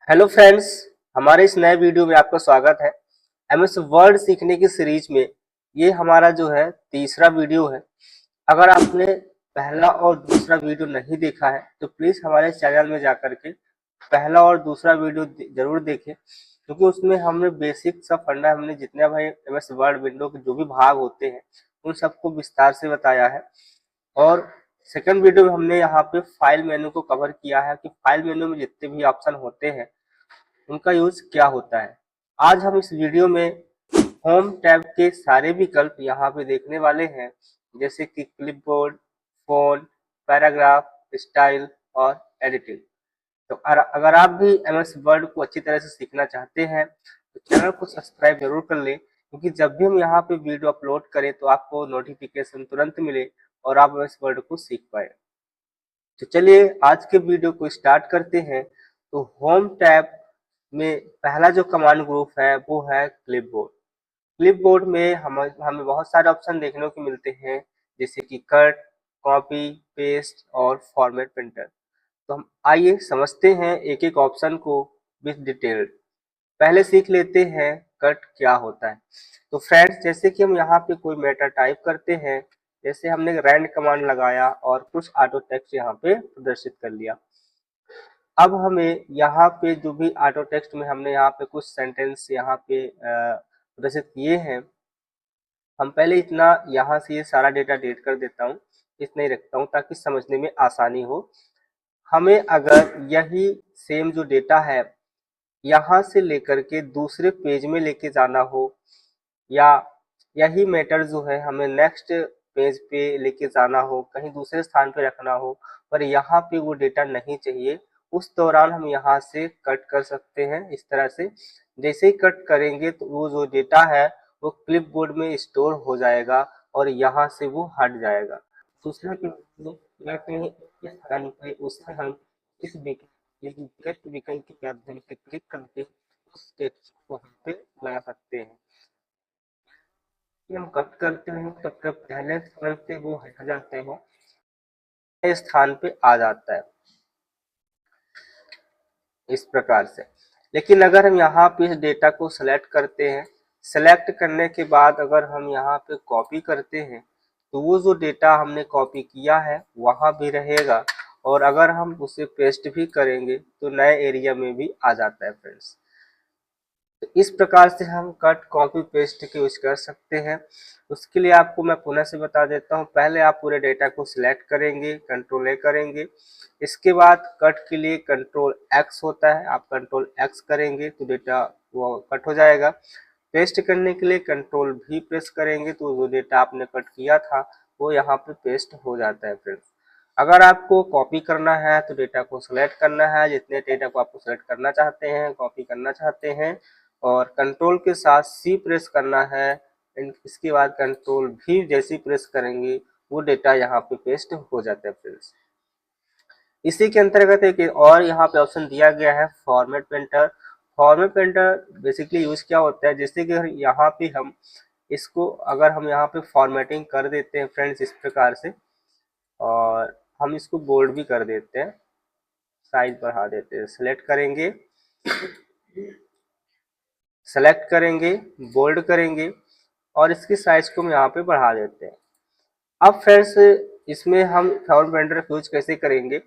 Hello friends, हमारे इस नए वीडियो में आपका स्वागत है। एमएस वर्ड सीखने की सीरीज में ये हमारा जो है तीसरा वीडियो है। अगर आपने पहला और दूसरा वीडियो नहीं देखा है तो प्लीज हमारे चैनल में जाकर के पहला और दूसरा वीडियो जरूर देखें, क्योंकि उसमें हमने बेसिक सा फंडा हमने जितने भाई एमएस वर्ड विंडो के जो भी भाग होते हैं उन सबको विस्तार से बताया है। और सेकंड वीडियो में हमने यहाँ पे फाइल मेनू को कवर किया है कि फाइल मेनू में जितने भी ऑप्शन होते हैं उनका यूज क्या होता है। आज हम इस वीडियो में होम टैब के सारे विकल्प यहाँ पे देखने वाले हैं, जैसे कि क्लिपबोर्ड, फोन, पैराग्राफ, स्टाइल और एडिटिंग। तो अगर आप भी एमएस वर्ड को अच्छी तरह से सीखना चाहते हैं तो चैनल को सब्सक्राइब जरूर कर लें, क्योंकि जब भी हम यहाँ पे वीडियो अपलोड करें तो आपको नोटिफिकेशन तुरंत मिले और आप एमएस वर्ड को सीख पाए। तो चलिए आज के वीडियो को स्टार्ट करते हैं। तो होम टैब में पहला जो कमांड ग्रुप है वो है क्लिपबोर्ड। क्लिपबोर्ड में हमें बहुत सारे ऑप्शन देखने को मिलते हैं, जैसे कि कट, कॉपी, पेस्ट और फॉर्मेट प्रिंटर। तो हम आइए समझते हैं एक एक ऑप्शन को विद डिटेल। पहले सीख लेते हैं कट क्या होता है। तो फ्रेंड्स, जैसे कि हम यहाँ पे कोई मैटर टाइप करते हैं, जैसे हमने रैंड कमांड लगाया और कुछ ऑटो टेक्स्ट यहाँ पे प्रदर्शित कर लिया। अब हमें यहाँ पे जो भी ऑटो टेक्स्ट में हमने यहाँ पे कुछ सेंटेंस यहाँ पे प्रदर्शित किए हैं, हम पहले इतना यहाँ से ये सारा डेटा डिलीट कर देता हूँ, इतना ही रखता हूँ ताकि समझने में आसानी हो। हमें अगर यही सेम जो डेटा है यहाँ से लेकर के दूसरे पेज में लेके जाना हो, या यही मैटर जो है हमें नेक्स्ट पेज पे लेके जाना हो, कहीं दूसरे स्थान पे रखना हो, पर यहाँ पे वो डेटा नहीं चाहिए, उस दौरान हम यहाँ से कट कर सकते हैं इस तरह से। जैसे ही कट करेंगे तो वो जो डेटा है वो क्लिपबोर्ड में स्टोर हो जाएगा और यहाँ से वो हट जाएगा। दूसरा या कहीं इस स्थान पे उसे हम इस विकल्प विकल्प के माध्यम से क्लिक करके उस टेक्स्ट को हम पे ला सकते हैं। हम कट करते हैं तब तक पहले स्थान पे वो हट जाते हैं, नए स्थान पे आ जाता है इस प्रकार से। लेकिन अगर हम यहाँ पे इस डेटा को सेलेक्ट करते हैं, सेलेक्ट करने के बाद अगर हम यहाँ पे कॉपी करते हैं तो वो जो डेटा हमने कॉपी किया है वहाँ भी रहेगा, और अगर हम उसे पेस्ट भी करेंगे तो नए एरिया में भी आ जाता है फ्रेंड्स। तो इस प्रकार से हम कट, कॉपी, पेस्ट के यूज कर सकते हैं। उसके लिए आपको मैं पुनः से बता देता हूँ, पहले आप पूरे डेटा को सिलेक्ट करेंगे, कंट्रोल ए करेंगे। इसके बाद कट के लिए कंट्रोल एक्स होता है, आप कंट्रोल एक्स करेंगे तो डेटा वो कट हो जाएगा। पेस्ट करने के लिए कंट्रोल भी प्रेस करेंगे तो जो डेटा आपने कट किया था वो यहाँ पे पेस्ट हो जाता है फ्रेंड्स। अगर आपको कॉपी करना है तो डेटा को सिलेक्ट करना है, जितने डेटा को आपको सिलेक्ट करना चाहते हैं, कॉपी करना चाहते हैं, और कंट्रोल के साथ सी प्रेस करना है। इसके बाद कंट्रोल भी जैसे प्रेस करेंगे वो डेटा यहाँ पे पेस्ट हो जाता है फ्रेंड्स। इसी के अंतर्गत एक और यहाँ पे ऑप्शन दिया गया है format painter. Format painter basically use क्या होता है, जैसे कि यहाँ पे हम इसको अगर हम यहाँ पे फॉर्मेटिंग कर देते हैं फ्रेंड्स इस प्रकार से, और हम इसको बोल्ड भी कर देते हैं, साइज बढ़ा देते हैं, सेलेक्ट करेंगे, बोल्ड करेंगे और इसकी साइज को हम यहाँ पे बढ़ा देते हैं। अब फ्रेंड्स, इसमें हम फॉर्मेट पेंटर यूज कैसे करेंगे,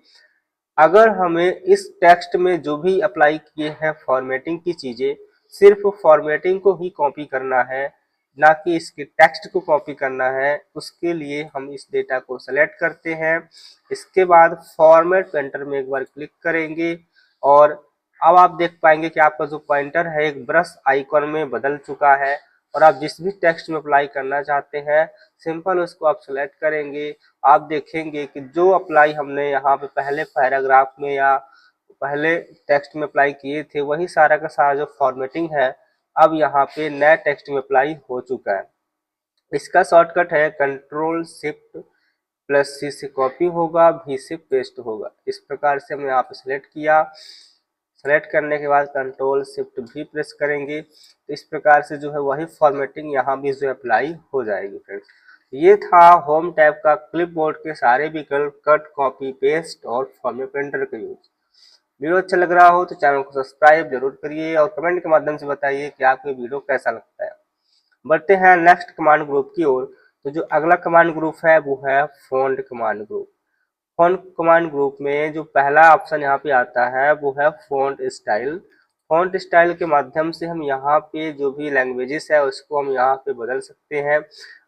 अगर हमें इस टेक्स्ट में जो भी अप्लाई किए हैं फॉर्मेटिंग की चीजें, सिर्फ फॉर्मेटिंग को ही कॉपी करना है, ना कि इसके टेक्स्ट को कॉपी करना है, उसके लिए हम इस डेटा को सेलेक्ट करते हैं। इसके बाद फॉर्मेट पेंटर में एक बार क्लिक करेंगे और अब आप देख पाएंगे कि आपका जो पॉइंटर है एक ब्रश आइकॉन में बदल चुका है, और आप जिस भी टेक्स्ट में अप्लाई करना चाहते हैं सिंपल उसको आप सेलेक्ट करेंगे। आप देखेंगे कि जो अप्लाई हमने यहाँ पे पहले पैराग्राफ में या पहले टेक्स्ट में अप्लाई किए थे वही सारा का सारा जो फॉर्मेटिंग है अब यहाँ पे नए टेक्स्ट में अप्लाई हो चुका है। इसका शॉर्टकट है कंट्रोल शिफ्ट प्लस सी से कॉपी होगा, भी से पेस्ट होगा। इस प्रकार से हमने यहाँ पे सिलेक्ट किया, सेलेक्ट करने के बाद कंट्रोल शिफ्ट भी प्रेस करेंगे तो इस प्रकार से जो है वही फॉर्मेटिंग यहाँ भी जो अप्लाई हो जाएगी फ्रेंड्स। ये था होम टैब का क्लिपबोर्ड के सारे विकल्प, कट, कॉपी, पेस्ट और फॉर्मेट पेंटर का यूज। वीडियो अच्छा लग रहा हो तो चैनल को सब्सक्राइब जरूर करिए और कमेंट के माध्यम से बताइए कि आपको वीडियो कैसा लगता है। बढ़ते हैं नेक्स्ट कमांड ग्रुप की ओर। तो जो अगला कमांड ग्रुप है वो है font command group. Font command group में जो पहला ऑप्शन यहाँ पे आता है वो है फॉन्ट स्टाइल। फॉन्ट स्टाइल के माध्यम से हम यहाँ पे जो भी लैंग्वेजेस है उसको हम यहाँ पे बदल सकते हैं।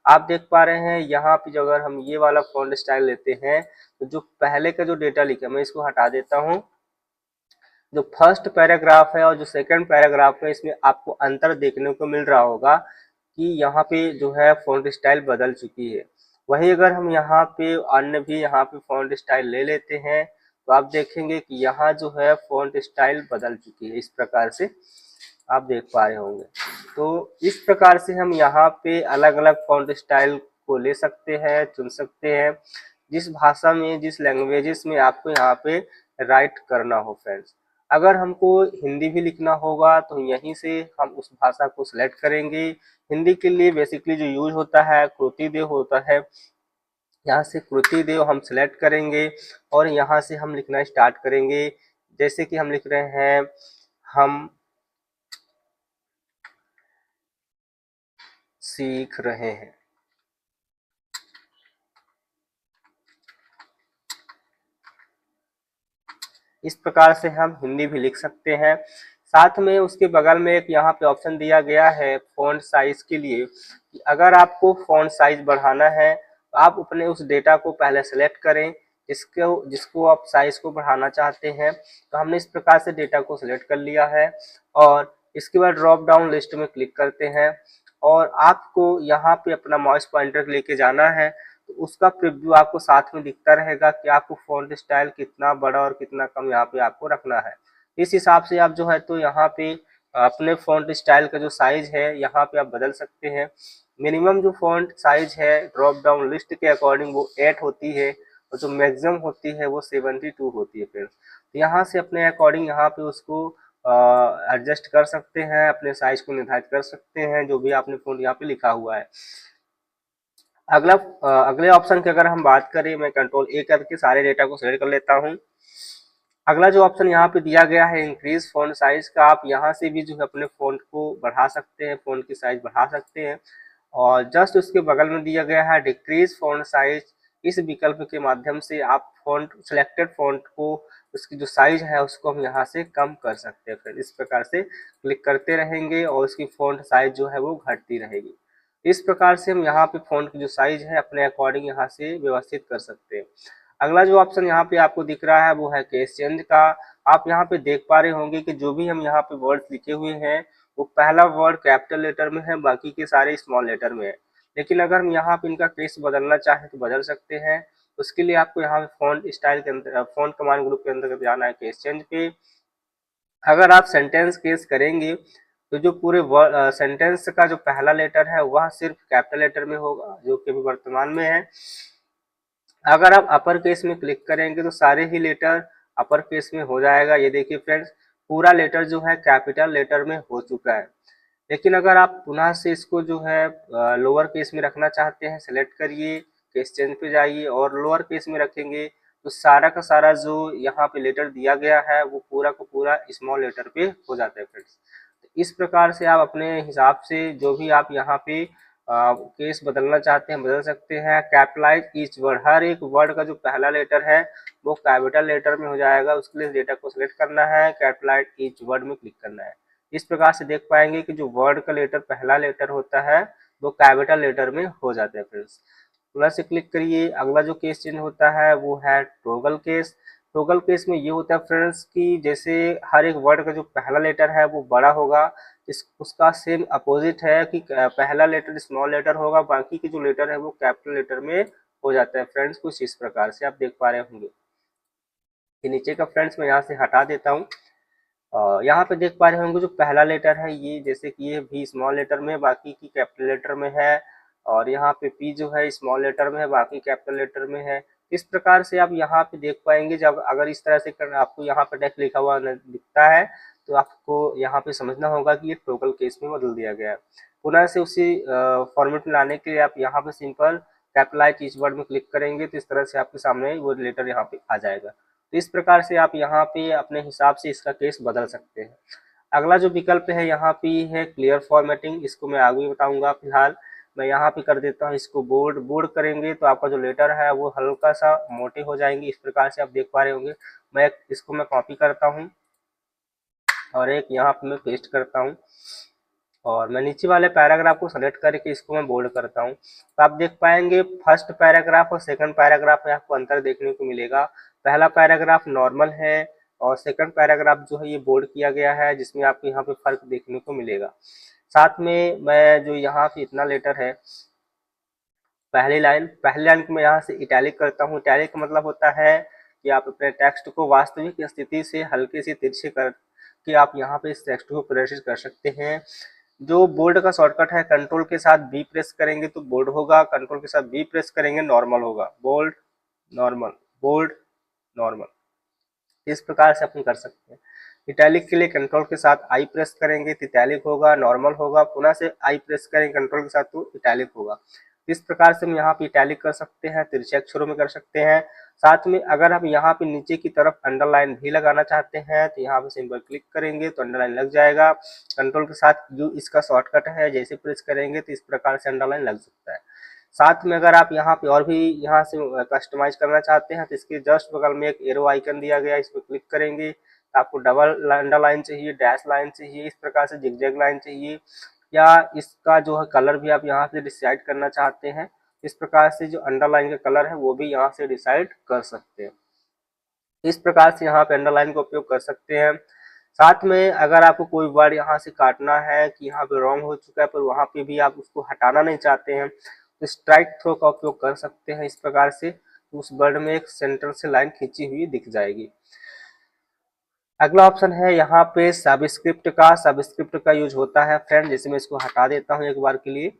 आप देख पा रहे हैं यहाँ पे जो अगर हम ये वाला फॉन्ट स्टाइल लेते हैं तो जो पहले का जो डेटा लिखा है मैं इसको हटा देता हूँ। जो फर्स्ट पैराग्राफ है और जो सेकंड पैराग्राफ है इसमें आपको अंतर देखने को मिल रहा होगा कि यहाँ पे जो है फॉन्ट स्टाइल बदल चुकी है। वही अगर हम यहाँ पे अन्य भी यहाँ पे फॉन्ट स्टाइल ले लेते हैं तो आप देखेंगे कि यहाँ जो है फॉन्ट स्टाइल बदल चुकी है। इस प्रकार से आप देख पा रहे होंगे। तो इस प्रकार से हम यहाँ पे अलग अलग फॉन्ट स्टाइल को ले सकते हैं, चुन सकते हैं जिस भाषा में, जिस लैंग्वेजेस में आपको यहाँ पे राइट करना हो फ्रेंड्स। अगर हमको हिंदी भी लिखना होगा तो यहीं से हम उस भाषा को सिलेक्ट करेंगे। हिंदी के लिए बेसिकली जो यूज होता है कृतिदेव होता है। यहाँ से कृतिदेव हम सिलेक्ट करेंगे और यहाँ से हम लिखना स्टार्ट करेंगे। जैसे कि हम लिख रहे हैं, हम सीख रहे हैं। इस प्रकार से हम हिंदी भी लिख सकते हैं। साथ में उसके बगल में एक यहाँ पे ऑप्शन दिया गया है फॉन्ट साइज के लिए कि अगर आपको फॉन्ट साइज बढ़ाना है तो आप अपने उस डेटा को पहले सेलेक्ट करें जिसको आप साइज को बढ़ाना चाहते हैं। तो हमने इस प्रकार से डेटा को सिलेक्ट कर लिया है और इसके बाद ड्रॉप डाउन लिस्ट में क्लिक करते हैं और आपको यहाँ पे अपना माउस पॉइंटर लेके जाना है तो उसका प्रीव्यू आपको साथ में दिखता रहेगा कि आपको फॉन्ट स्टाइल कितना बड़ा और कितना कम यहाँ पे आपको रखना है। इस हिसाब से आप जो है तो यहाँ पे अपने फॉन्ट स्टाइल का जो साइज है यहाँ पे आप बदल सकते हैं। मिनिमम जो फॉन्ट साइज है ड्रॉप डाउन लिस्ट के अकॉर्डिंग वो 8 होती है और जो मैक्सिमम होती है वो 72 होती है फ्रेंड्स। तो यहाँ से अपने अकॉर्डिंग यहाँ पे उसको एडजस्ट कर सकते हैं, अपने साइज को निर्धारित कर सकते हैं जो भी आपने फॉन्ट यहाँ पे लिखा हुआ है। अगले ऑप्शन की अगर हम बात करें, मैं कंट्रोल ए करके सारे डेटा को सिलेक्ट कर लेता हूँ। अगला जो ऑप्शन यहाँ पे दिया गया है इंक्रीज फॉन्ट साइज का, आप यहाँ से भी जो है अपने फॉन्ट को बढ़ा सकते हैं, फॉन्ट की साइज बढ़ा सकते हैं। और जस्ट उसके बगल में दिया गया है डिक्रीज फॉन्ट साइज। इस विकल्प के माध्यम से आप फॉन्ट सिलेक्टेड फॉन्ट को उसकी जो साइज है उसको हम यहाँ से कम कर सकते हैं। फिर इस प्रकार से क्लिक करते रहेंगे और उसकी फॉन्ट साइज जो है वो घटती रहेगी। इस प्रकार से हम यहाँ पे फॉन्ट की जो साइज है अपने अकॉर्डिंग यहाँ से व्यवस्थित कर सकते हैं। अगला जो ऑप्शन यहाँ पे आपको दिख रहा है वो है केस चेंज का। आप यहाँ पे देख पा रहे होंगे कि जो भी हम यहाँ पे वर्ड लिखे हुए हैं वो पहला वर्ड कैपिटल लेटर में है, बाकी के सारे स्मॉल लेटर में है। लेकिन अगर हम यहाँ पे इनका केस बदलना चाहें तो बदल सकते हैं। उसके लिए आपको यहाँ पे फॉन्ट स्टाइल के अंदर, फॉन्ट कमांड ग्रुप के अंदर जाना है केस चेंज पे। अगर आप सेंटेंस केस करेंगे तो जो पूरे सेंटेंस का जो पहला लेटर है वह सिर्फ कैपिटल लेटर में होगा जो कि अभी वर्तमान में है। अगर आप अपर केस में क्लिक करेंगे तो सारे ही लेटर अपर केस में हो जाएगा। ये देखिए फ्रेंड्स, पूरा लेटर जो है कैपिटल लेटर में हो चुका है। लेकिन अगर आप पुनः से इसको जो है लोअर केस में रखना चाहते हैं, सेलेक्ट करिए, केस चेंज पे जाइए और लोअर केस में रखेंगे तो सारा का सारा जो यहाँ पे लेटर दिया गया है वो पूरा का पूरा स्मॉल लेटर पे हो जाता है फ्रेंड्स। तो इस प्रकार से आप अपने हिसाब से जो भी आप यहाँ पे केस बदलना चाहते हैं बदल सकते हैं। कैपिटलाइज ईच वर्ड, हर एक वर्ड का जो पहला लेटर है वो कैपिटल लेटर में हो जाएगा। उसके लिए डेटा को सिलेक्ट करना है, कैपिटलाइज ईच वर्ड में क्लिक करना है। इस प्रकार से देख पाएंगे कि जो वर्ड का लेटर पहला लेटर होता है वो कैपिटल लेटर में हो जाता है फ्रेंड्स। प्लस से क्लिक करिए। अगला जो केस चेंज होता है वो है टॉगल केस। टॉगल केस में ये होता है फ्रेंड्स कि जैसे हर एक वर्ड का जो पहला लेटर है वो बड़ा होगा, उसका सेम अपोजिट है कि पहला लेटर स्मॉल लेटर होगा, बाकी के जो लेटर है वो कैपिटल लेटर में हो जाता है फ्रेंड्स। कुछ इस प्रकार से आप देख पा रहे होंगे। ये नीचे का फ्रेंड्स मैं यहाँ से हटा देता हूँ। यहाँ पे देख पा रहे होंगे जो पहला लेटर है ये, जैसे कि ये भी स्मॉल लेटर में, बाकी की कैपिटल लेटर में है। और यहाँ पे पी जो है स्मॉल लेटर में है, बाकी कैपिटल लेटर में है। इस प्रकार से आप यहाँ पे देख पाएंगे। जब अगर इस तरह से आपको यहाँ पे टेक्स्ट लिखा हुआ दिखता है तो आपको यहाँ पे समझना होगा कि ये टॉगल केस में बदल दिया गया है। पुनः से उसी फॉर्मेट में लाने के लिए आप यहाँ पे सिंपल कैपिटलाइज ईच वर्ड में क्लिक करेंगे तो इस तरह से आपके सामने वो लेटर यहाँ पे आ जाएगा। तो इस प्रकार से आप यहाँ पे अपने हिसाब से इसका केस बदल सकते हैं। अगला जो विकल्प है यहाँ पे है क्लियर फॉर्मेटिंग, इसको मैं आगे बताऊंगा। फिलहाल मैं यहाँ पे कर देता हूँ इसको बोल्ड। बोल्ड करेंगे तो आपका जो लेटर है वो हल्का सा मोटे हो जाएंगे, इस प्रकार से आप देख पा रहे होंगे। इसको मैं कॉपी करता हूँ और एक यहाँ पे मैं पेस्ट करता हूँ और मैं नीचे वाले पैराग्राफ को सेलेक्ट करके इसको मैं बोल्ड करता हूँ। तो आप देख पाएंगे फर्स्ट पैराग्राफ और सेकंड पैराग्राफ में आपको अंतर देखने को मिलेगा। पहला पैराग्राफ नॉर्मल है और सेकंड पैराग्राफ जो है ये बोल्ड किया गया है, जिसमें आपको यहाँ पे फर्क देखने को मिलेगा। साथ में मैं जो यहाँ पे इतना लेटर है, पहली लाइन को मैं यहाँ से इटैलिक करता हूँ। इटैलिक का मतलब होता है कि आप अपने टेक्स्ट को वास्तविक स्थिति से हल्के से तिरछे करके आप यहाँ पे इस टेक्स्ट को प्रदर्शित कर सकते हैं। जो बोल्ड का शॉर्टकट है, कंट्रोल के साथ बी प्रेस करेंगे तो बोल्ड होगा, कंट्रोल के साथ बी प्रेस करेंगे नॉर्मल होगा। बोल्ड नॉर्मल, बोल्ड नॉर्मल, इस प्रकार से अपन कर सकते हैं। इटैलिक के लिए कंट्रोल के साथ आई प्रेस करेंगे तो इटैलिक होगा, नॉर्मल होगा, पुनः से आई प्रेस करेंगे कंट्रोल के साथ तो इटैलिक होगा। इस प्रकार से हम यहाँ पे इटैलिक कर सकते हैं, तिरछे अक्षरों में कर सकते हैं। साथ में अगर हम यहाँ पे नीचे की तरफ अंडरलाइन भी लगाना चाहते हैं तो यहाँ पे सिंपल क्लिक करेंगे तो अंडरलाइन लग जाएगा। कंट्रोल के साथ जो इसका शॉर्टकट है, जैसे प्रेस करेंगे तो इस प्रकार से अंडरलाइन लग सकता है। साथ में अगर आप यहाँ पे और भी यहाँ से कस्टमाइज करना चाहते हैं तो इसके जस्ट बगल में एक एरो आइकन दिया गया है, इस पर क्लिक करेंगे तो आपको डबल अंडरलाइन चाहिए, डैश लाइन चाहिए, इस प्रकार से जिगजैग लाइन चाहिए, या इसका जो है कलर भी आप यहाँ से डिसाइड करना चाहते हैं। इस प्रकार से जो अंडरलाइन का कलर है वो भी यहाँ से डिसाइड कर सकते हैं। इस प्रकार से यहाँ पे अंडरलाइन का उपयोग कर सकते हैं। साथ में अगर आपको कोई वर्ड यहाँ से काटना है कि यहाँ पे रॉन्ग हो चुका है पर वहाँ पे भी आप उसको हटाना नहीं चाहते हैं तो स्ट्राइक थ्रो का उपयोग कर सकते हैं। इस प्रकार से उस वर्ड में एक सेंटर से लाइन खींची हुई दिख जाएगी। अगला ऑप्शन है यहाँ पे सबस्क्रिप्ट का। सबस्क्रिप्ट का यूज होता है फ्रेंड, जैसे मैं इसको हटा देता हूँ एक बार के लिए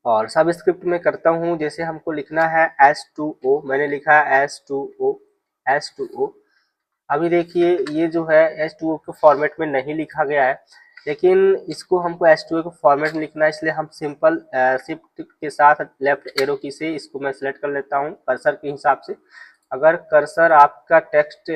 और सबस्क्रिप्ट में करता हूँ। जैसे हमको लिखना है H2O, मैंने लिखा है H2O। अभी देखिए ये जो है H2O के फॉर्मेट में नहीं लिखा गया है, लेकिन इसको हमको H2O के फॉर्मेट में लिखना है, इसलिए हम सिंपल शिफ्ट के साथ लेफ्ट एरो की से इसको मैं सिलेक्ट कर लेता हूँ कर्सर के हिसाब से। अगर कर्सर आपका टेक्स्ट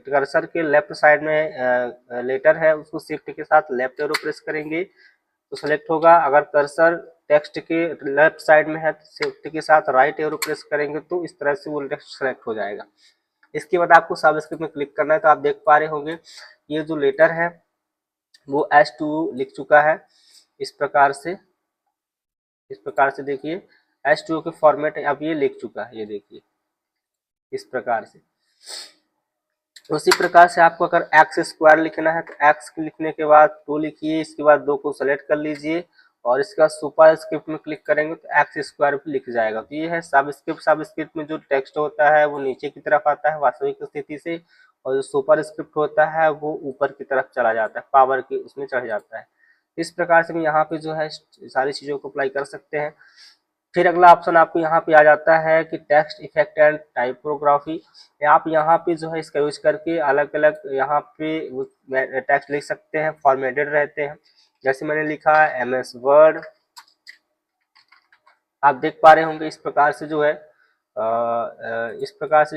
कर्सर के लेफ्ट साइड में लेटर है, उसको शिफ्ट के साथ लेफ्ट एरो प्रेस करेंगे तो सेलेक्ट होगा। अगर कर्सर टेक्स्ट के लेफ्ट साइड में है तो शिफ्ट के साथ राइट एरो प्रेस करेंगे तो इस तरह से वो टेक्स्ट सेलेक्ट हो जाएगा। इसके बाद आपको सबस्क्रिप्ट में क्लिक करना है तो आप देख पा रहे होंगे ये जो लेटर है वो H2O लिख चुका है। इस प्रकार से देखिए H2O के फॉर्मेट अब ये लिख चुका है, ये देखिए इस प्रकार से। उसी प्रकार से आपको अगर एक्स स्क्वायर लिखना है तो एक्स लिखने के बाद 2 लिखिए, इसके बाद 2 को सेलेक्ट कर लीजिए और इसका सुपर स्क्रिप्ट में क्लिक करेंगे तो एक्स स्क्वायर भी लिख जाएगा। तो ये है सबस्क्रिप्ट। सबस्क्रिप्ट में जो टेक्स्ट होता है वो नीचे की तरफ आता है वास्तविक स्थिति से, और जो सुपर स्क्रिप्ट होता है वो ऊपर की तरफ चला जाता है, पावर की उसमें चढ़ जाता है। इस प्रकार से हम यहाँ पे जो है सारी चीज़ों को अप्लाई कर सकते हैं। फिर अगला ऑप्शन आपको यहाँ पे आ जाता है कि टेक्स्ट इफेक्ट एंड टाइपोग्राफी। आप यहाँ पे जो है इसका यूज करके अलग अलग यहाँ पे टेक्स्ट लिख सकते हैं, फॉर्मेटेड रहते हैं। जैसे मैंने लिखा है MS वर्ड, आप देख पा रहे होंगे इस प्रकार से जो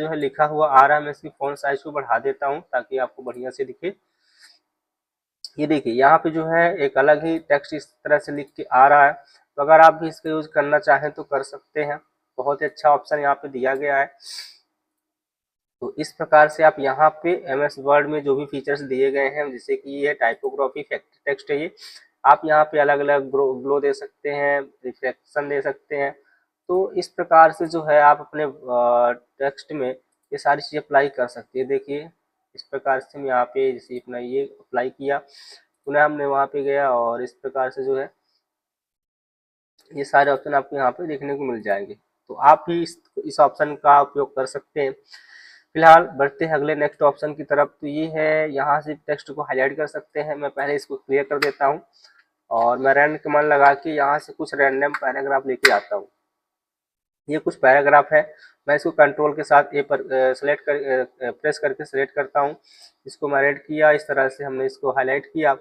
है लिखा हुआ आ रहा है। मैं इसकी फॉन्ट साइज को बढ़ा देता हूँ ताकि आपको बढ़िया से दिखे। ये देखिए यहाँ पे जो है एक अलग ही टेक्स्ट इस तरह से लिख के आ रहा है। तो अगर आप भी इसका यूज करना चाहें तो कर सकते हैं, बहुत ही अच्छा ऑप्शन यहाँ पे दिया गया है। तो इस प्रकार से आप यहाँ पे MS वर्ड में जो भी फीचर्स दिए गए हैं, जैसे कि ये टाइपोग्राफी टेक्स्ट है, ये आप यहाँ पे अलग अलग ग्लो दे सकते हैं, रिफ्लेक्शन दे सकते हैं। तो इस प्रकार से जो है आप अपने टेक्स्ट में ये सारी चीज़ें अप्लाई कर सकते हैं। देखिए इस प्रकार से हम यहाँ पे जैसे अपना ये अप्लाई किया, पुनः हमने वहाँ पे गया और इस प्रकार से जो है ये सारे ऑप्शन आपको यहाँ पे देखने को मिल जाएंगे। तो आप भी इस ऑप्शन का उपयोग कर सकते हैं। फिलहाल बढ़ते हैं अगले नेक्स्ट ऑप्शन की तरफ। तो ये है, यहाँ से टेक्स्ट को हाईलाइट कर सकते हैं। मैं पहले इसको क्लियर कर देता हूँ और मैं रैंड कमांड लगा के यहाँ से कुछ रैंडम पैराग्राफ लेके आता हूँ। ये कुछ पैराग्राफ है, मैं इसको कंट्रोल के साथ ए पर प्रेस करके सेलेक्ट करता हूँ। इसको मैं रेड किया, इस तरह से हमने इसको हाईलाइट किया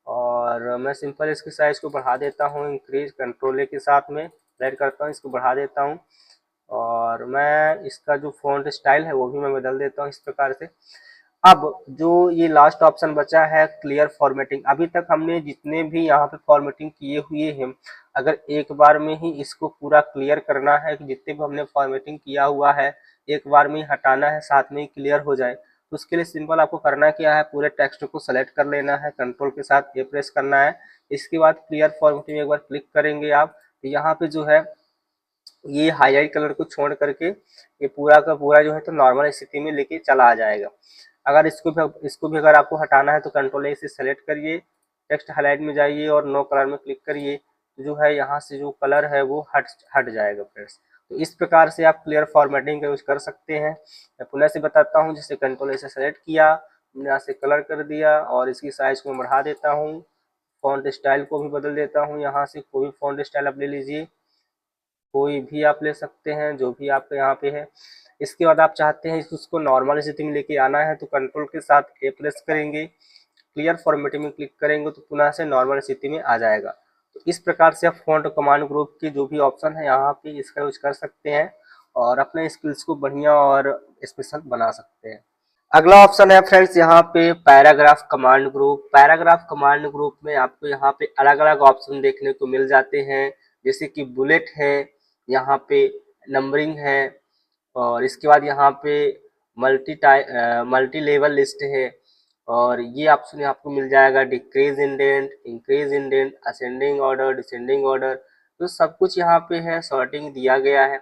और मैं सिंपल इसकी साइज को बढ़ा देता हूँ। इंक्रीज कंट्रोल ए के साथ में हाईलाइट करता हूँ, इसको बढ़ा देता हूँ और मैं इसका जो फॉन्ट स्टाइल है वो भी मैं बदल देता हूँ इस प्रकार से। अब जो ये लास्ट ऑप्शन बचा है क्लियर फॉर्मेटिंग, अभी तक हमने जितने भी यहाँ पे फॉर्मेटिंग किए हुए हैं, अगर एक बार में ही इसको पूरा क्लियर करना है कि जितने भी हमने फॉर्मेटिंग किया हुआ है एक बार में ही हटाना है, साथ में ही क्लियर हो जाए, तो उसके लिए सिंपल आपको करना क्या है, पूरे टेक्स्ट को सेलेक्ट कर लेना है, कंट्रोल के साथ ए प्रेस करना है। इसके बाद क्लियर फॉर्मेटिंग एक बार क्लिक करेंगे आप, तो यहाँ पे जो है ये हाईलाइट कलर को छोड़ करके ये पूरा का पूरा जो है तो नॉर्मल स्थिति में लेके चला आ जाएगा। अगर इसको भी अगर आपको हटाना है तो कंट्रोल ए से सेलेक्ट करिए, टेक्स्ट हाईलाइट में जाइए और नो कलर में क्लिक करिए, तो जो है यहाँ से जो कलर है वो हट हट जाएगा फ्रेंड्स। तो इस प्रकार से आप क्लियर फॉर्मेटिंग का यूज कर सकते हैं। मैं पुनः से बताता हूँ, जैसे कंट्रोल ए से सेलेक्ट किया, मैंने यहाँ से कलर कर दिया और इसकी साइज को बढ़ा देता हूँ, फॉन्ट स्टाइल को भी बदल देता हूँ, यहाँ से कोई भी फॉन्ट स्टाइल आप ले लीजिए, कोई भी आप ले सकते हैं जो भी आपके यहाँ पे है। इसके बाद आप चाहते हैं उसको नॉर्मल स्थिति में लेके आना है तो कंट्रोल के साथ ए प्रेस करेंगे, क्लियर फॉर्मेटिंग में क्लिक करेंगे तो पुनः से नॉर्मल स्थिति में आ जाएगा। तो इस प्रकार से आप फॉन्ट कमांड ग्रुप की जो भी ऑप्शन है यहाँ पे इसका यूज कर सकते हैं और अपने स्किल्स को बढ़िया और स्पेशल बना सकते हैं। अगला ऑप्शन है फ्रेंड्स यहाँ पे paragraph command group. Paragraph command group में आपको यहाँ पे अलग अलग ऑप्शन देखने को मिल जाते हैं, जैसे कि बुलेट है, यहाँ पे नंबरिंग है, और इसके बाद यहाँ पे मल्टी लेवल लिस्ट है, और ये ऑप्शन आपको मिल जाएगा decrease indent, increase indent, ascending order, descending order, तो सब कुछ यहाँ पे है, सॉर्टिंग दिया गया है।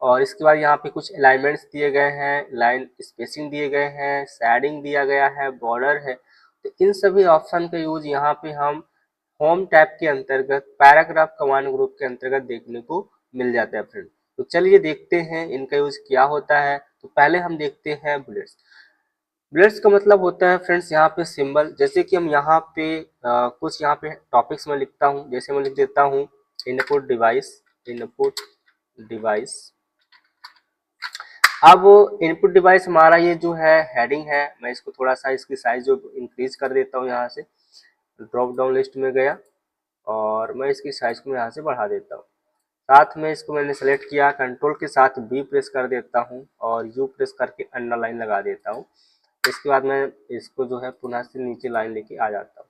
और इसके बाद यहाँ पे कुछ अलाइनमेंट्स दिए गए हैं, लाइन स्पेसिंग दिए गए हैं, शेडिंग दिया गया है, बॉर्डर है। तो इन सभी ऑप्शन का यूज यहाँ पे हम होम टैब के अंतर्गत पैराग्राफ कमांड ग्रुप के अंतर्गत देखने को मिल जाता है फ्रेंड। तो चलिए देखते हैं इनका यूज क्या होता है। तो पहले हम देखते हैं बुलेट्स। बुलेट्स का मतलब होता है फ्रेंड्स यहाँ पे सिंबल, जैसे कि हम यहाँ पे कुछ यहाँ पे टॉपिक्स में लिखता हूँ, जैसे मैं लिख देता हूँ इनपुट डिवाइस, इनपुट डिवाइस। अब इनपुट डिवाइस हमारा ये जो है हेडिंग है, मैं इसको थोड़ा सा इसकी साइज जो इंक्रीज कर देता हूँ, यहाँ से ड्रॉप डाउन लिस्ट में गया और मैं इसकी साइज को यहाँ से बढ़ा देता हूँ। साथ में इसको मैंने सेलेक्ट किया, कंट्रोल के साथ बी प्रेस कर देता हूँ और यू प्रेस करके अंडरलाइन लगा देता हूँ। इसके बाद मैं इसको जो है पुनः से नीचे लाइन लेके आ जाता हूँ।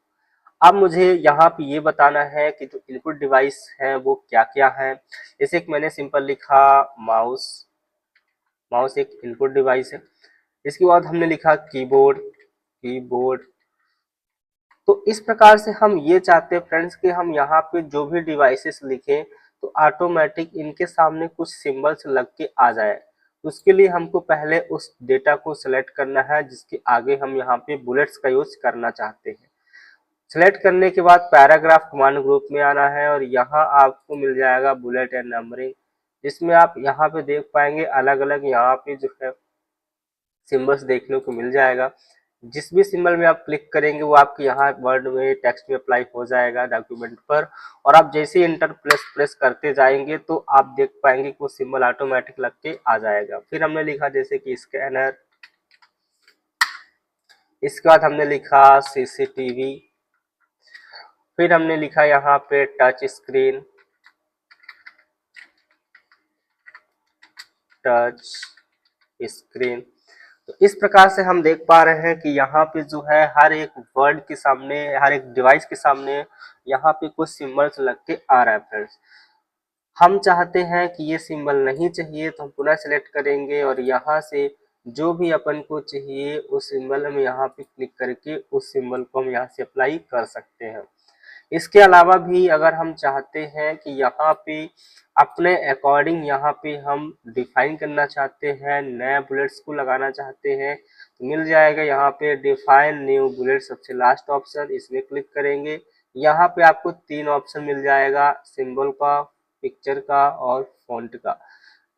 अब मुझे यहाँ पे ये बताना है कि जो इनपुट डिवाइस है वो क्या क्या है। जैसे कि मैंने सिंपल लिखा माउस, माउस एक इनपुट डिवाइस है। इसके बाद हमने लिखा कीबोर्ड, कीबोर्ड। तो इस प्रकार से हम ये चाहते हैं फ्रेंड्स कि हम यहाँ पे जो भी डिवाइसेस लिखें तो ऑटोमेटिक इनके सामने कुछ सिंबल्स लग के आ जाए। उसके लिए हमको पहले उस डेटा को सिलेक्ट करना है जिसके आगे हम यहाँ पे बुलेट्स का यूज करना चाहते हैं। सिलेक्ट करने के बाद पैराग्राफ कमांड ग्रुप में आना है और यहाँ आपको मिल जाएगा बुलेट एंड नंबरिंग, जिसमें आप यहाँ पे देख पाएंगे अलग अलग यहाँ पे जो है सिंबल्स देखने को मिल जाएगा। जिस भी सिंबल में आप क्लिक करेंगे वो आपके यहाँ वर्ड में टेक्स्ट में अप्लाई हो जाएगा डॉक्यूमेंट पर, और आप जैसे ही इंटर प्रेस करते जाएंगे तो आप देख पाएंगे कि वो सिंबल ऑटोमेटिक लग के आ जाएगा। फिर हमने लिखा जैसे कि स्कैनर, इसके बाद हमने लिखा सीसीटीवी, फिर हमने लिखा यहाँ पे टच स्क्रीन, टच स्क्रीन। तो इस प्रकार से हम देख पा रहे हैं कि यहाँ पे जो है हर एक वर्ड के सामने, हर एक डिवाइस के सामने यहाँ पे कुछ सिंबल्स लग के आ रहा है फ्रेंड्स। हम चाहते हैं कि ये सिंबल नहीं चाहिए तो हम पुनः सेलेक्ट करेंगे और यहाँ से जो भी अपन को चाहिए उस सिंबल में यहाँ पे क्लिक करके उस सिंबल को हम यहाँ से अप्लाई कर सकते हैं। इसके अलावा भी अगर हम चाहते हैं कि यहाँ पे अपने अकॉर्डिंग यहाँ पे हम डिफाइन करना चाहते हैं, नए बुलेट्स को लगाना चाहते हैं, तो मिल जाएगा यहाँ पे डिफाइन न्यू बुलेट, सबसे लास्ट ऑप्शन, इसमें क्लिक करेंगे। यहाँ पे आपको 3 ऑप्शन मिल जाएगा, सिंबल का, पिक्चर का और फॉन्ट का।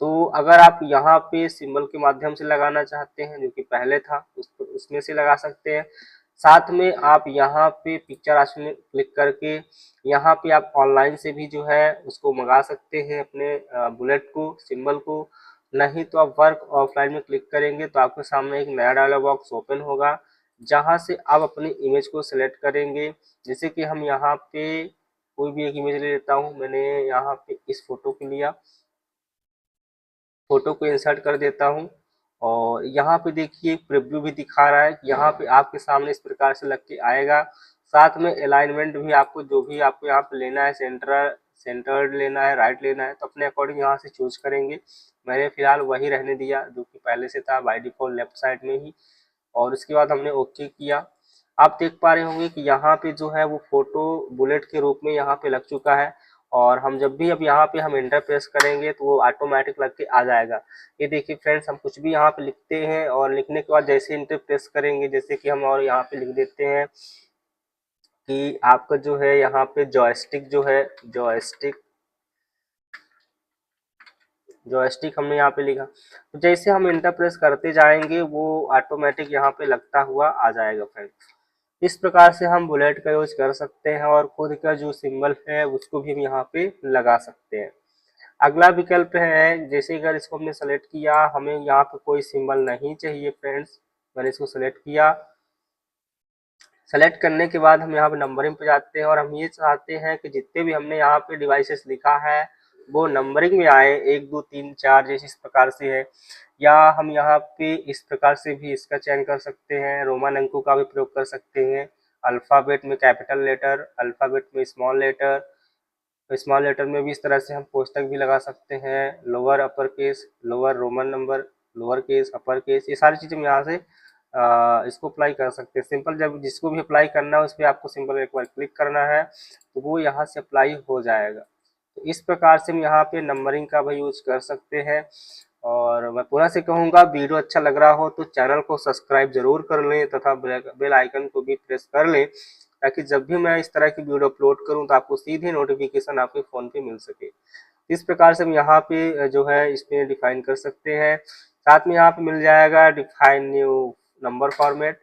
तो अगर आप यहाँ पे सिंबल के माध्यम से लगाना चाहते हैं जो कि पहले था उसमें से लगा सकते हैं। साथ में आप यहाँ पे पिक्चर ऑप्शन में क्लिक करके यहाँ पे आप ऑनलाइन से भी जो है उसको मंगा सकते हैं अपने बुलेट को, सिंबल को। नहीं तो आप वर्क ऑफलाइन में क्लिक करेंगे तो आपके सामने एक नया डायलॉग बॉक्स ओपन होगा जहाँ से आप अपनी इमेज को सिलेक्ट करेंगे। जैसे कि हम यहाँ पे कोई भी एक इमेज ले लेता हूँ, मैंने यहाँ पे इस फोटो को लिया फोटो को इंसर्ट कर देता हूँ और यहाँ पे देखिए प्रीव्यू भी दिखा रहा है कि यहाँ पे आपके सामने इस प्रकार से लग के आएगा। साथ में अलाइनमेंट भी आपको जो भी आपको यहाँ पे लेना है, सेंटर्ड लेना है, राइट लेना है, तो अपने अकॉर्डिंग यहाँ से चूज करेंगे। मैंने फिलहाल वही रहने दिया जो कि पहले से था बाय डिफॉल्ट लेफ्ट साइड में ही, और उसके बाद हमने ओके किया। आप देख पा रहे होंगे कि यहाँ पे जो है वो फोटो बुलेट के रूप में यहाँ पे लग चुका है, और हम जब भी अब यहाँ पे हम एंटर प्रेस करेंगे तो वो ऑटोमेटिक लग के आ जाएगा। ये देखिए फ्रेंड्स, हम कुछ भी यहाँ पे लिखते हैं और लिखने के बाद जैसे एंटर प्रेस करेंगे, जैसे कि हम और यहाँ पे लिख देते हैं कि आपका जो है यहाँ पे जॉयस्टिक जो है, जॉयस्टिक हमने यहाँ पे लिखा, तो जैसे हम एंटर प्रेस करते जाएंगे वो ऑटोमेटिक यहाँ पे लगता हुआ आ जाएगा फ्रेंड्स। इस प्रकार से हम बुलेट का यूज कर सकते हैं और खुद का जो सिंबल है उसको भी हम यहाँ पे लगा सकते हैं। अगला विकल्प है, जैसे अगर इसको हमने सेलेक्ट किया, हमें यहाँ पे कोई सिंबल नहीं चाहिए फ्रेंड्स, मैंने इसको सेलेक्ट किया। सेलेक्ट करने के बाद हम यहाँ पे नंबरिंग पे जाते हैं और हम ये चाहते हैं कि जितने भी हमने यहाँ पे डिवाइसेस लिखा है वो नंबरिंग में आए, 1 2 3 4 जैसे इस प्रकार से है। या हम यहाँ पे इस प्रकार से भी इसका चयन कर सकते हैं, रोमन अंकों का भी प्रयोग कर सकते हैं, अल्फ़ाबेट में कैपिटल लेटर, अल्फ़ाबेट में स्मॉल लेटर, तो स्मॉल लेटर में भी इस तरह से हम कोष्टक भी लगा सकते हैं, lower upper case, lower Roman number, lower case, upper case, ये सारी चीज़ें हम यहाँ से इसको अप्लाई कर सकते हैं। सिंपल जब जिसको भी अप्लाई करना है उस पर आपको सिंपल एक बार क्लिक करना है तो वो यहाँ से अप्लाई हो जाएगा। तो इस प्रकार से हम यहाँ पे नंबरिंग का भी यूज कर सकते हैं। और मैं पुनः से कहूँगा, वीडियो अच्छा लग रहा हो तो चैनल को सब्सक्राइब जरूर कर लें तथा बेल आइकन को भी प्रेस कर लें, ताकि जब भी मैं इस तरह की वीडियो अपलोड करूं तो आपको सीधे नोटिफिकेशन आपके फ़ोन पे मिल सके। इस प्रकार से हम यहाँ पे जो है इसमें डिफाइन कर सकते हैं। साथ में यहाँ पे मिल जाएगा डिफाइन न्यू नंबर फॉर्मेट,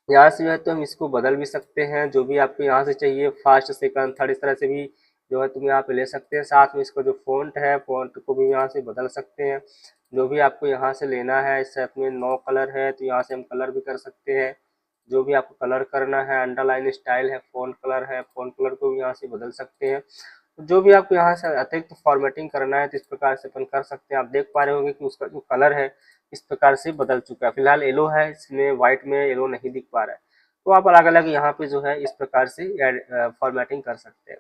यहाँ से जो है तो हम इसको बदल भी सकते हैं, जो भी आपको यहाँ से चाहिए, फर्स्ट सेकंड थर्ड इस तरह से भी जो है तुम यहाँ पे ले सकते हैं। साथ में इसका जो फ़ॉन्ट है, फ़ॉन्ट को भी यहाँ से बदल सकते हैं, जो भी आपको यहाँ से लेना है। इस सेट में 9 कलर है तो यहाँ से हम कलर भी कर सकते हैं, जो भी आपको कलर करना है। अंडरलाइन स्टाइल है, फ़ॉन्ट कलर है, फ़ॉन्ट कलर को भी यहाँ से बदल सकते हैं। तो जो भी आपको यहाँ से अतिरिक्त फॉर्मेटिंग करना है तो इस प्रकार से अपन कर सकते हैं। आप देख पा रहे होंगे कि उसका जो कलर है इस प्रकार से बदल चुका है। फिलहाल येलो है, इसमें व्हाइट में येलो नहीं दिख पा रहा है, तो आप अलग अलग यहाँ पे जो है इस प्रकार से फॉर्मेटिंग कर सकते हैं।